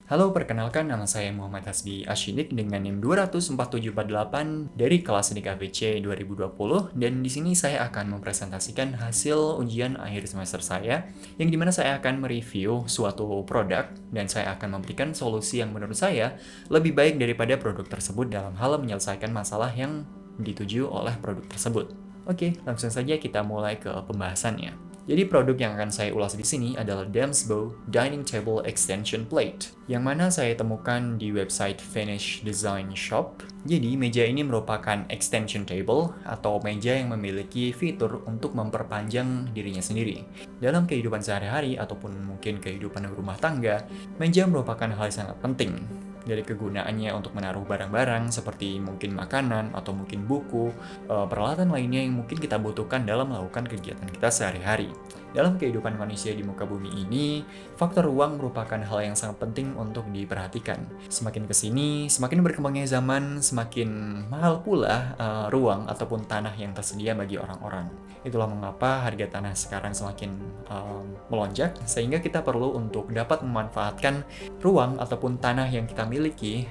Halo, perkenalkan nama saya Muhammad Hasbi Ashidik dengan NIM 24748 dari kelas Sedik ABC 2020 dan di sini saya akan mempresentasikan hasil ujian akhir semester saya yang dimana saya akan mereview suatu produk dan saya akan memberikan solusi yang menurut saya lebih baik daripada produk tersebut dalam hal menyelesaikan masalah yang dituju oleh produk tersebut. Oke, langsung saja kita mulai ke pembahasannya. Jadi produk yang akan saya ulas di sini adalah Damsbow Dining Table Extension Plate, yang mana saya temukan di website Finish Design Shop. Jadi meja ini merupakan extension table atau meja yang memiliki fitur untuk memperpanjang dirinya sendiri. Dalam kehidupan sehari-hari ataupun mungkin kehidupan rumah tangga, meja merupakan hal yang sangat penting. Dari kegunaannya untuk menaruh barang-barang seperti mungkin makanan atau mungkin buku, peralatan lainnya yang mungkin kita butuhkan dalam melakukan kegiatan kita sehari-hari. Dalam kehidupan manusia di muka bumi ini, faktor ruang merupakan hal yang sangat penting untuk diperhatikan. Semakin kesini, semakin berkembangnya zaman, semakin mahal pula ruang ataupun tanah yang tersedia bagi orang-orang. Itulah mengapa harga tanah sekarang semakin melonjak, sehingga kita perlu untuk dapat memanfaatkan ruang ataupun tanah yang kita miliki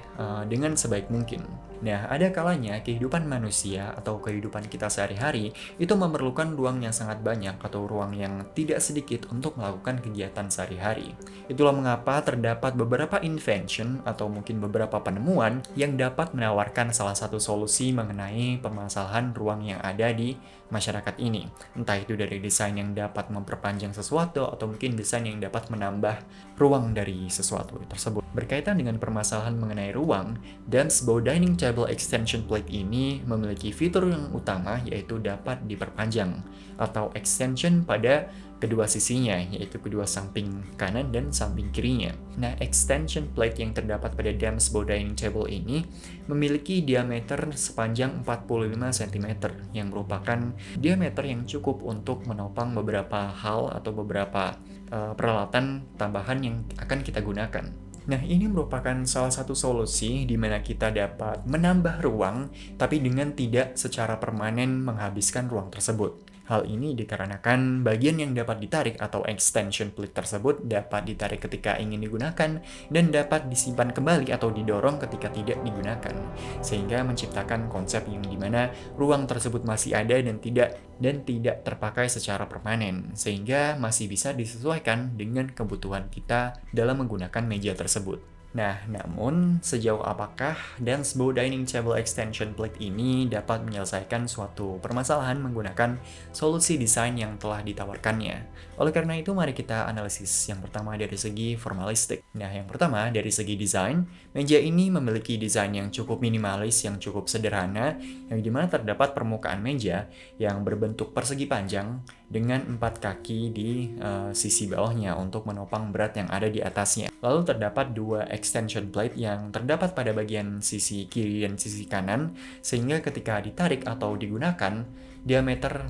dengan sebaik mungkin. Nah, ada kalanya kehidupan manusia atau kehidupan kita sehari-hari itu memerlukan ruang yang sangat banyak atau ruang yang tidak sedikit untuk melakukan kegiatan sehari-hari. Itulah mengapa terdapat beberapa invention atau mungkin beberapa penemuan yang dapat menawarkan salah satu solusi mengenai permasalahan ruang yang ada di masyarakat ini. Entah itu dari desain yang dapat memperpanjang sesuatu atau mungkin desain yang dapat menambah ruang dari sesuatu tersebut. Berkaitan dengan permasalahan mengenai ruang, Damsbow Dining Table Extension Plate ini memiliki fitur yang utama yaitu dapat diperpanjang atau extension pada kedua sisinya, yaitu kedua samping kanan dan samping kirinya. Nah, extension plate yang terdapat pada Damsbow Dining Table ini memiliki diameter sepanjang 45 cm yang merupakan diameter yang cukup untuk menopang beberapa hal atau beberapa peralatan tambahan yang akan kita gunakan. Nah, ini merupakan salah satu solusi di mana kita dapat menambah ruang, tapi dengan tidak secara permanen menghabiskan ruang tersebut. Hal ini dikarenakan bagian yang dapat ditarik atau extension plate tersebut dapat ditarik ketika ingin digunakan dan dapat disimpan kembali atau didorong ketika tidak digunakan, sehingga menciptakan konsep yang dimana ruang tersebut masih ada dan tidak terpakai secara permanen, sehingga masih bisa disesuaikan dengan kebutuhan kita dalam menggunakan meja tersebut. Nah, namun sejauh apakah Damsbow Dining Table Extension Plate ini dapat menyelesaikan suatu permasalahan menggunakan solusi desain yang telah ditawarkannya? Oleh karena itu, mari kita analisis yang pertama dari segi formalistik. Nah, yang pertama dari segi desain, meja ini memiliki desain yang cukup minimalis, yang cukup sederhana, yang dimana terdapat permukaan meja yang berbentuk persegi panjang dengan 4 kaki di sisi bawahnya untuk menopang berat yang ada di atasnya. Lalu terdapat 2 extension plate yang terdapat pada bagian sisi kiri dan sisi kanan, sehingga ketika ditarik atau digunakan, diameter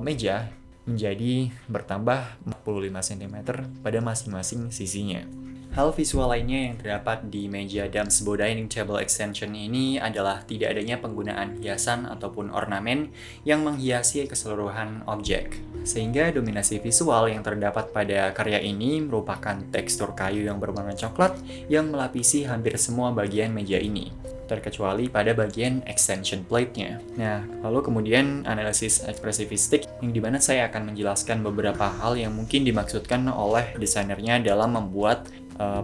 meja menjadi bertambah 45 cm pada masing-masing sisinya. Hal visual lainnya yang terdapat di meja Damsbow Dining Table Extension ini adalah tidak adanya penggunaan hiasan ataupun ornamen yang menghiasi keseluruhan objek. Sehingga dominasi visual yang terdapat pada karya ini merupakan tekstur kayu yang berwarna coklat yang melapisi hampir semua bagian meja ini, terkecuali pada bagian extension plate-nya. Nah, lalu kemudian analisis ekspresivistik yang dimana saya akan menjelaskan beberapa hal yang mungkin dimaksudkan oleh desainernya dalam membuat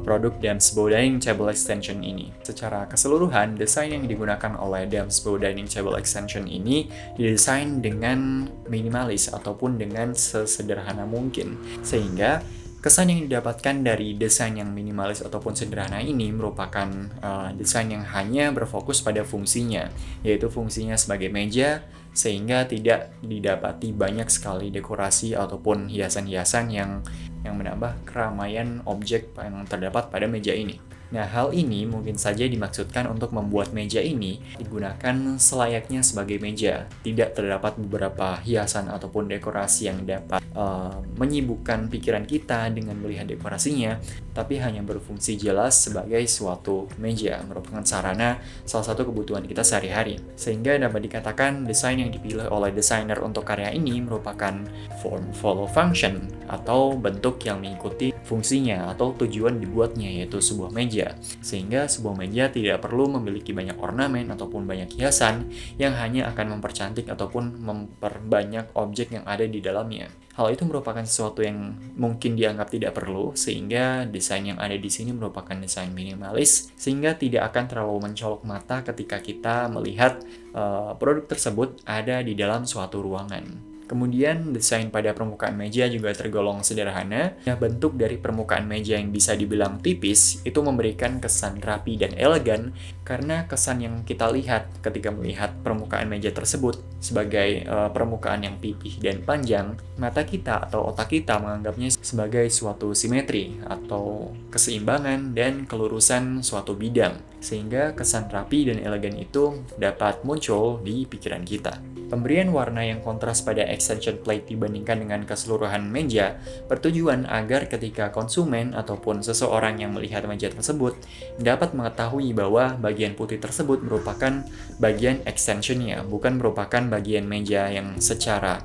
produk Damsbow Dining Table Extension ini. Secara keseluruhan, desain yang digunakan oleh Damsbow Dining Table Extension ini didesain dengan minimalis ataupun dengan sesederhana mungkin, sehingga kesan yang didapatkan dari desain yang minimalis ataupun sederhana ini merupakan desain yang hanya berfokus pada fungsinya, yaitu fungsinya sebagai meja, sehingga tidak didapati banyak sekali dekorasi ataupun hiasan-hiasan yang menambah keramaian objek yang terdapat pada meja ini. Nah, hal ini mungkin saja dimaksudkan untuk membuat meja ini digunakan selayaknya sebagai meja. Tidak terdapat beberapa hiasan ataupun dekorasi yang dapat menyibukkan pikiran kita dengan melihat dekorasinya, tapi hanya berfungsi jelas sebagai suatu meja, merupakan sarana salah satu kebutuhan kita sehari-hari. Sehingga dapat dikatakan desain yang dipilih oleh desainer untuk karya ini merupakan form follow function, atau bentuk yang mengikuti fungsinya atau tujuan dibuatnya, yaitu sebuah meja. Sehingga sebuah meja tidak perlu memiliki banyak ornamen ataupun banyak hiasan yang hanya akan mempercantik ataupun memperbanyak objek yang ada di dalamnya. Hal itu merupakan sesuatu yang mungkin dianggap tidak perlu, sehingga desain yang ada di sini merupakan desain minimalis, sehingga tidak akan terlalu mencolok mata ketika kita melihat produk tersebut ada di dalam suatu ruangan. Kemudian, desain pada permukaan meja juga tergolong sederhana. Nah, bentuk dari permukaan meja yang bisa dibilang tipis itu memberikan kesan rapi dan elegan, karena kesan yang kita lihat ketika melihat permukaan meja tersebut sebagai permukaan yang pipih dan panjang, mata kita atau otak kita menganggapnya sebagai suatu simetri atau keseimbangan dan kelurusan suatu bidang, sehingga kesan rapi dan elegan itu dapat muncul di pikiran kita. Pemberian warna yang kontras pada extension plate dibandingkan dengan keseluruhan meja bertujuan agar ketika konsumen ataupun seseorang yang melihat meja tersebut dapat mengetahui bahwa bagian putih tersebut merupakan bagian extensionnya, bukan merupakan bagian meja yang secara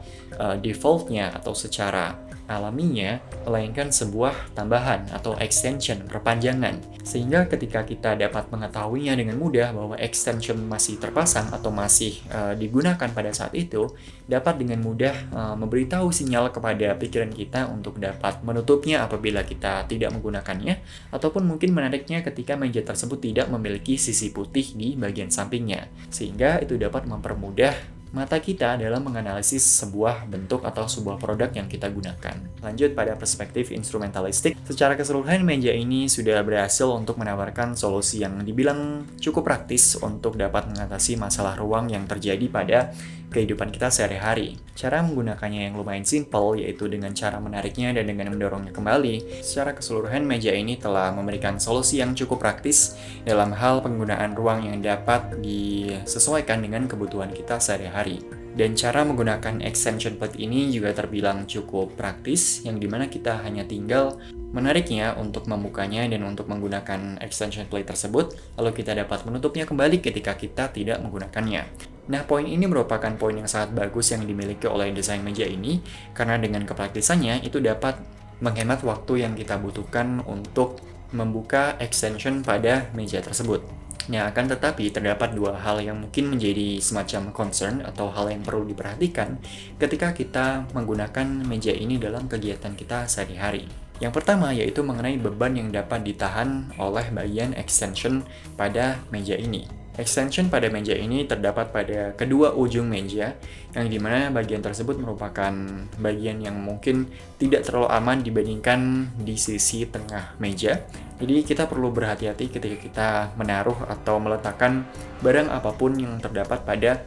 defaultnya atau secara alaminya, melainkan sebuah tambahan atau extension, perpanjangan. Sehingga ketika kita dapat mengetahuinya dengan mudah bahwa extension masih terpasang atau masih digunakan pada saat itu, dapat dengan mudah memberitahu sinyal kepada pikiran kita untuk dapat menutupnya apabila kita tidak menggunakannya, ataupun mungkin menariknya ketika meja tersebut tidak memiliki sisi putih di bagian sampingnya. Sehingga itu dapat mempermudah mata kita dalam menganalisis sebuah bentuk atau sebuah produk yang kita gunakan. Lanjut pada perspektif instrumentalistik, secara keseluruhan meja ini sudah berhasil untuk menawarkan solusi yang dibilang cukup praktis untuk dapat mengatasi masalah ruang yang terjadi pada kehidupan kita sehari-hari. Cara menggunakannya yang lumayan simple, yaitu dengan cara menariknya dan dengan mendorongnya kembali. Secara keseluruhan meja ini telah memberikan solusi yang cukup praktis dalam hal penggunaan ruang yang dapat disesuaikan dengan kebutuhan kita sehari-hari. Dan cara menggunakan extension plate ini juga terbilang cukup praktis, yang dimana kita hanya tinggal menariknya untuk membukanya dan untuk menggunakan extension plate tersebut, lalu kita dapat menutupnya kembali ketika kita tidak menggunakannya. Nah, poin ini merupakan poin yang sangat bagus yang dimiliki oleh desain meja ini, karena dengan kepraktisannya itu dapat menghemat waktu yang kita butuhkan untuk membuka extension pada meja tersebut. Nah, akan tetapi terdapat dua hal yang mungkin menjadi semacam concern atau hal yang perlu diperhatikan ketika kita menggunakan meja ini dalam kegiatan kita sehari-hari. Yang pertama yaitu mengenai beban yang dapat ditahan oleh bagian extension pada meja ini. Extension pada meja ini terdapat pada kedua ujung meja, yang dimana bagian tersebut merupakan bagian yang mungkin tidak terlalu aman dibandingkan di sisi tengah meja. Jadi kita perlu berhati-hati ketika kita menaruh atau meletakkan barang apapun yang terdapat pada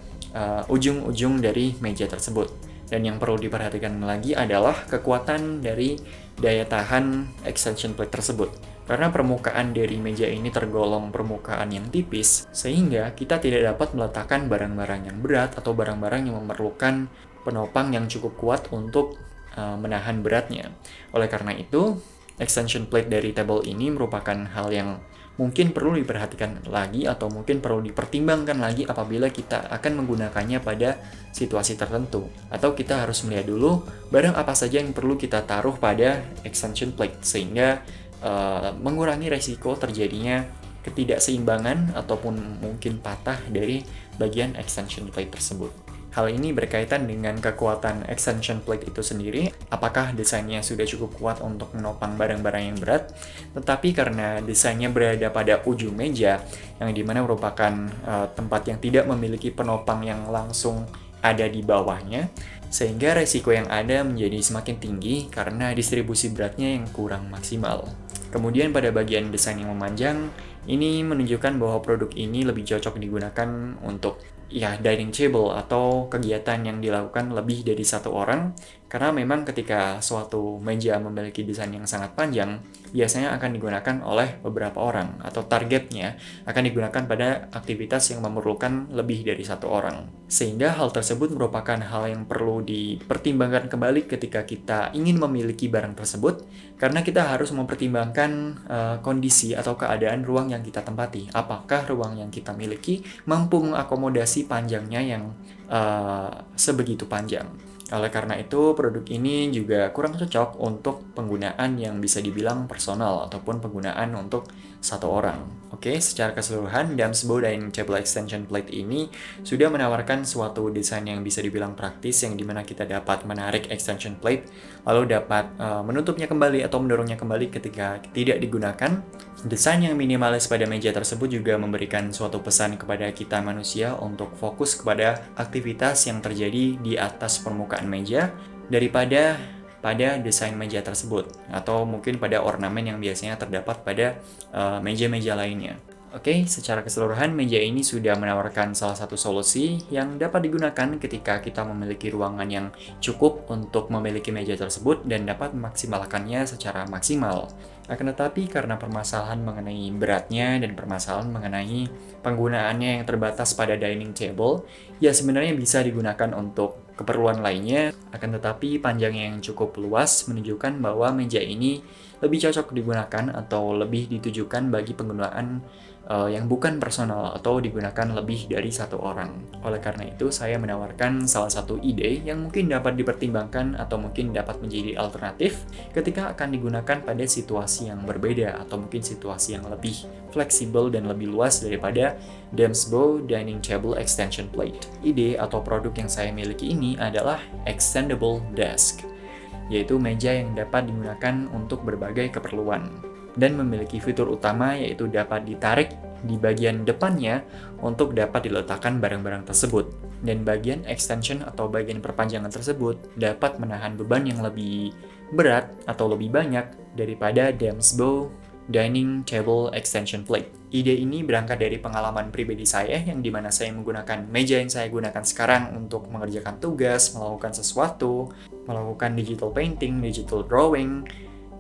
ujung-ujung dari meja tersebut. Dan yang perlu diperhatikan lagi adalah kekuatan dari daya tahan extension plate tersebut. Karena permukaan dari meja ini tergolong permukaan yang tipis, sehingga kita tidak dapat meletakkan barang-barang yang berat atau barang-barang yang memerlukan penopang yang cukup kuat untuk menahan beratnya. Oleh karena itu, extension plate dari table ini merupakan hal yang mungkin perlu diperhatikan lagi atau mungkin perlu dipertimbangkan lagi apabila kita akan menggunakannya pada situasi tertentu. Atau kita harus melihat dulu barang apa saja yang perlu kita taruh pada extension plate, sehingga mengurangi resiko terjadinya ketidakseimbangan ataupun mungkin patah dari bagian extension plate tersebut. Hal ini berkaitan dengan kekuatan extension plate itu sendiri, apakah desainnya sudah cukup kuat untuk menopang barang-barang yang berat, tetapi karena desainnya berada pada ujung meja, yang dimana merupakan tempat yang tidak memiliki penopang yang langsung ada di bawahnya, sehingga resiko yang ada menjadi semakin tinggi karena distribusi beratnya yang kurang maksimal. Kemudian pada bagian desain yang memanjang, ini menunjukkan bahwa produk ini lebih cocok digunakan untuk dining table atau kegiatan yang dilakukan lebih dari satu orang, Karena memang ketika suatu meja memiliki desain yang sangat panjang, biasanya akan digunakan oleh beberapa orang atau targetnya akan digunakan pada aktivitas yang memerlukan lebih dari satu orang. Sehingga hal tersebut merupakan hal yang perlu dipertimbangkan kembali ketika kita ingin memiliki barang tersebut, karena kita harus mempertimbangkan kondisi atau keadaan ruang yang kita tempati. Apakah ruang yang kita miliki mampu mengakomodasi panjangnya yang sebegitu panjang. Oleh karena itu, produk ini juga kurang cocok untuk penggunaan yang bisa dibilang personal ataupun penggunaan untuk satu orang. Oke, secara keseluruhan, Damsbow Dining Table Extension Plate ini sudah menawarkan suatu desain yang bisa dibilang praktis, yang dimana kita dapat menarik extension plate, lalu dapat menutupnya kembali atau mendorongnya kembali ketika tidak digunakan. Desain yang minimalis pada meja tersebut juga memberikan suatu pesan kepada kita manusia untuk fokus kepada aktivitas yang terjadi di atas permukaan meja daripada pada desain meja tersebut, atau mungkin pada ornamen yang biasanya terdapat pada meja-meja lainnya. Oke, secara keseluruhan meja ini sudah menawarkan salah satu solusi yang dapat digunakan ketika kita memiliki ruangan yang cukup untuk memiliki meja tersebut dan dapat memaksimalkannya secara maksimal. Akan tetapi karena permasalahan mengenai beratnya dan permasalahan mengenai penggunaannya yang terbatas pada dining table, ya sebenarnya bisa digunakan untuk keperluan lainnya, akan tetapi panjangnya yang cukup luas menunjukkan bahwa meja ini lebih cocok digunakan atau lebih ditujukan bagi penggunaan yang bukan personal atau digunakan lebih dari satu orang. Oleh karena itu, saya menawarkan salah satu ide yang mungkin dapat dipertimbangkan atau mungkin dapat menjadi alternatif ketika akan digunakan pada situasi yang berbeda atau mungkin situasi yang lebih fleksibel dan lebih luas daripada Damsbow Dining Table Extension Plate. Ide atau produk yang saya miliki ini adalah Extendable Desk, yaitu meja yang dapat digunakan untuk berbagai keperluan dan memiliki fitur utama yaitu dapat ditarik di bagian depannya untuk dapat diletakkan barang-barang tersebut, dan bagian extension atau bagian perpanjangan tersebut dapat menahan beban yang lebih berat atau lebih banyak daripada Damsbow Dining Table Extension Plate. Ide ini berangkat dari pengalaman pribadi saya yang dimana saya menggunakan meja yang saya gunakan sekarang untuk mengerjakan tugas, melakukan sesuatu, melakukan digital painting, digital drawing.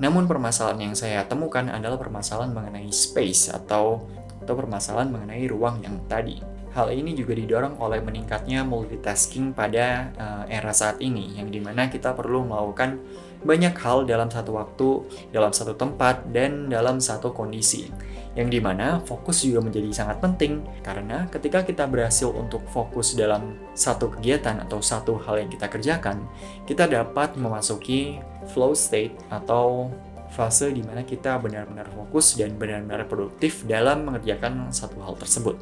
Namun permasalahan yang saya temukan adalah permasalahan mengenai space atau permasalahan mengenai ruang yang tadi. Hal ini juga didorong oleh meningkatnya multitasking pada era saat ini, yang dimana kita perlu melakukan banyak hal dalam satu waktu, dalam satu tempat, dan dalam satu kondisi. Yang dimana fokus juga menjadi sangat penting, karena ketika kita berhasil untuk fokus dalam satu kegiatan atau satu hal yang kita kerjakan, kita dapat memasuki flow state atau fase di mana kita benar-benar fokus dan benar-benar produktif dalam mengerjakan satu hal tersebut.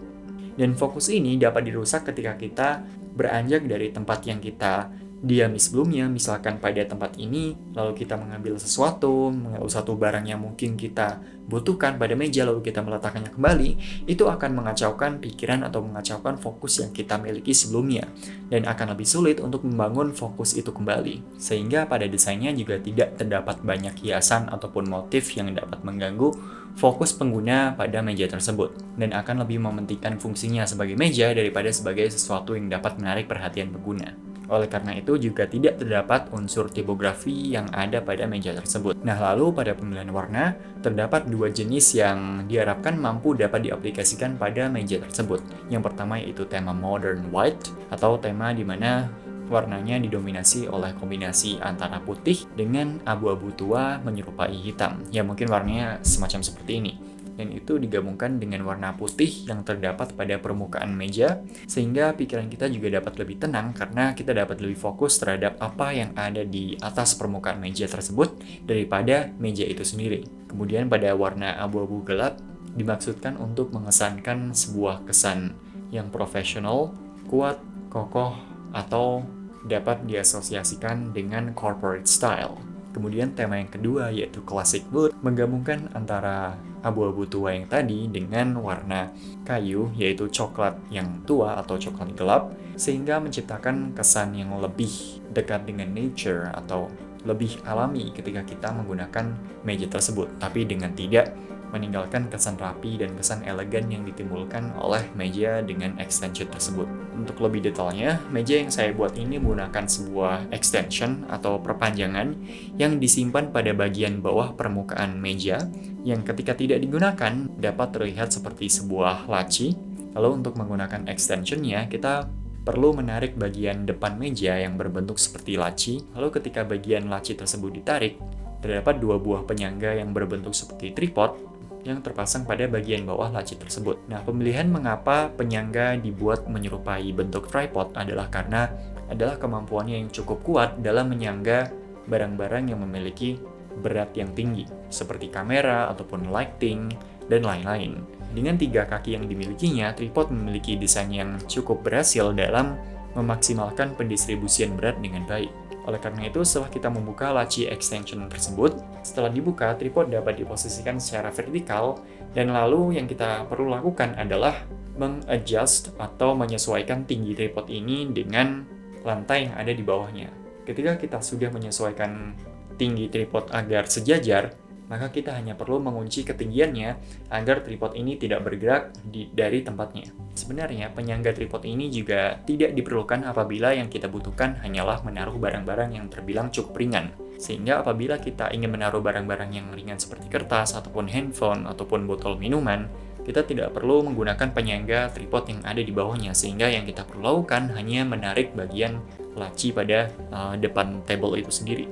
Dan fokus ini dapat dirusak ketika kita beranjak dari tempat yang kita diami sebelumnya, misalkan pada tempat ini, lalu kita mengambil satu barang yang mungkin kita butuhkan pada meja, lalu kita meletakkannya kembali, itu akan mengacaukan pikiran atau mengacaukan fokus yang kita miliki sebelumnya, dan akan lebih sulit untuk membangun fokus itu kembali. Sehingga pada desainnya juga tidak terdapat banyak hiasan ataupun motif yang dapat mengganggu fokus pengguna pada meja tersebut, dan akan lebih mementingkan fungsinya sebagai meja daripada sebagai sesuatu yang dapat menarik perhatian pengguna. Oleh karena itu juga tidak terdapat unsur tipografi yang ada pada meja tersebut. Nah, lalu pada pemilihan warna, terdapat dua jenis yang diharapkan mampu dapat diaplikasikan pada meja tersebut. Yang pertama yaitu tema Modern White, atau tema di mana warnanya didominasi oleh kombinasi antara putih dengan abu-abu tua menyerupai hitam. Ya mungkin warnanya semacam seperti ini. Dan itu digabungkan dengan warna putih yang terdapat pada permukaan meja, sehingga pikiran kita juga dapat lebih tenang karena kita dapat lebih fokus terhadap apa yang ada di atas permukaan meja tersebut daripada meja itu sendiri. Kemudian pada warna abu-abu gelap dimaksudkan untuk mengesankan sebuah kesan yang profesional, kuat, kokoh, atau dapat diasosiasikan dengan corporate style. Kemudian tema yang kedua yaitu Classic Wood, menggabungkan antara abu-abu tua yang tadi dengan warna kayu yaitu coklat yang tua atau coklat gelap, sehingga menciptakan kesan yang lebih dekat dengan nature atau lebih alami ketika kita menggunakan meja tersebut, tapi dengan tidak meninggalkan kesan rapi dan kesan elegan yang ditimbulkan oleh meja dengan extension tersebut. Untuk lebih detailnya, meja yang saya buat ini menggunakan sebuah extension atau perpanjangan yang disimpan pada bagian bawah permukaan meja yang ketika tidak digunakan dapat terlihat seperti sebuah laci. Lalu untuk menggunakan extensionnya, kita perlu menarik bagian depan meja yang berbentuk seperti laci. Lalu ketika bagian laci tersebut ditarik, terdapat dua buah penyangga yang berbentuk seperti tripod yang terpasang pada bagian bawah laci tersebut. Nah, pemilihan mengapa penyangga dibuat menyerupai bentuk tripod adalah karena adalah kemampuannya yang cukup kuat dalam menyangga barang-barang yang memiliki berat yang tinggi, seperti kamera ataupun lighting, dan lain-lain. Dengan 3 kaki yang dimilikinya, tripod memiliki desain yang cukup berhasil dalam memaksimalkan pendistribusian berat dengan baik. Oleh karena itu, setelah kita membuka laci extension tersebut, setelah dibuka, tripod dapat diposisikan secara vertikal, dan lalu yang kita perlu lakukan adalah mengadjust atau menyesuaikan tinggi tripod ini dengan lantai yang ada di bawahnya. Ketika kita sudah menyesuaikan tinggi tripod agar sejajar, maka kita hanya perlu mengunci ketinggiannya agar tripod ini tidak bergerak dari tempatnya. Sebenarnya, penyangga tripod ini juga tidak diperlukan apabila yang kita butuhkan hanyalah menaruh barang-barang yang terbilang cukup ringan. Sehingga apabila kita ingin menaruh barang-barang yang ringan seperti kertas, ataupun handphone, ataupun botol minuman, kita tidak perlu menggunakan penyangga tripod yang ada di bawahnya, sehingga yang kita perlu lakukan hanya menarik bagian laci pada depan table itu sendiri.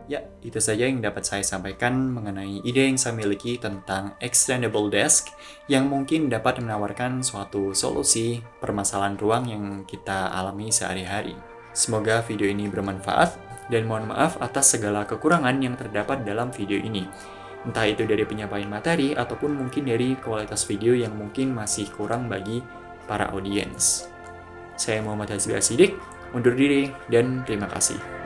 Ya, itu saja yang dapat saya sampaikan mengenai ide yang saya miliki tentang extendable desk yang mungkin dapat menawarkan suatu solusi permasalahan ruang yang kita alami sehari-hari. Semoga video ini bermanfaat dan mohon maaf atas segala kekurangan yang terdapat dalam video ini. Entah itu dari penyampaian materi ataupun mungkin dari kualitas video yang mungkin masih kurang bagi para audiens. Saya Muhammad Hasbi Asidik, undur diri dan terima kasih.